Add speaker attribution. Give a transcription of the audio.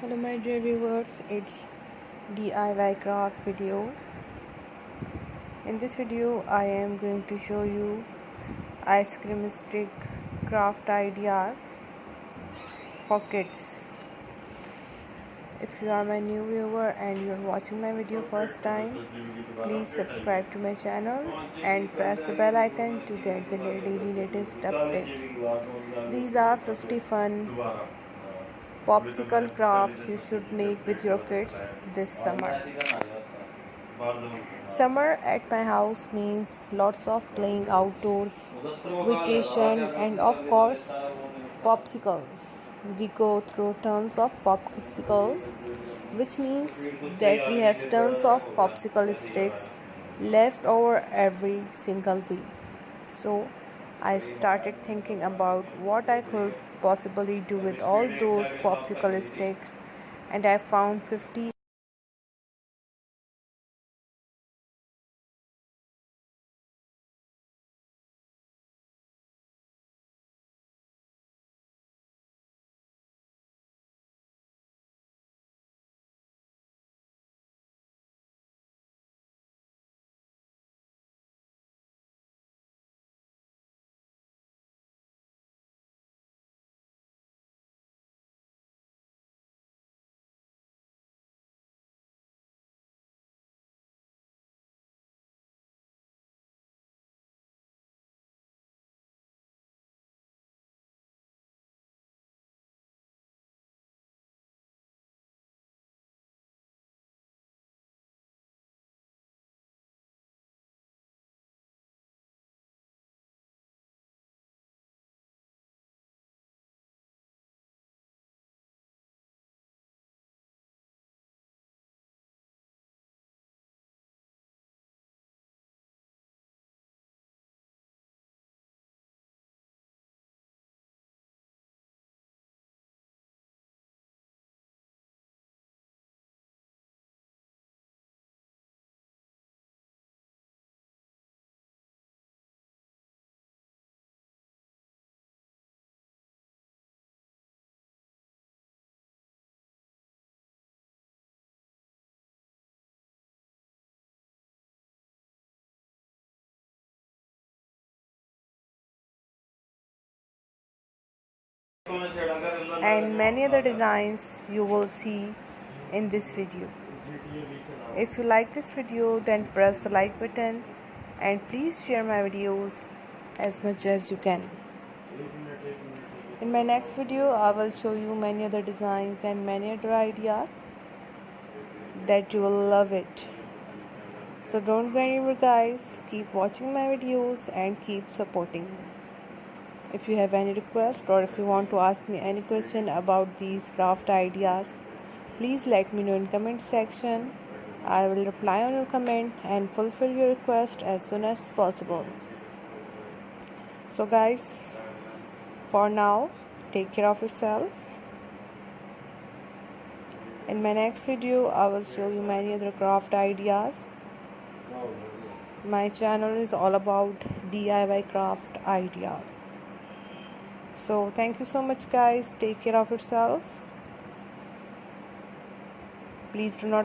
Speaker 1: Hello my dear viewers, it's DIY craft videos. In this video I am going to show you ice cream stick craft ideas for kids. If you are my new viewer and you are watching my video first time, please subscribe to my channel and press the bell icon to get the daily latest updates. These are 50 fun popsicle crafts you should make with your kids this summer. Summer at my house means lots of playing outdoors, vacation, and of course, popsicles. We go through tons of popsicles, which means that we have tons of popsicle sticks left over every single week. So, I started thinking about what I could possibly do with all those popsicle sticks, and I found 50. And many other designs you will see in this video. If you like this video, then press the like button and please share my videos as much as you can. In my next video, I will show you many other designs and many other ideas that you will love it. So don't go anywhere guys, keep watching my videos and keep supporting me. If you have any request or if you want to ask me any question about these craft ideas, please let me know in comment section. I will reply on your comment and fulfill your request as soon as possible. So guys, for now, take care of yourself. In my next video, I will show you many other craft ideas. My channel is all about DIY craft ideas. So thank you so much guys. Take care of yourself. Please do not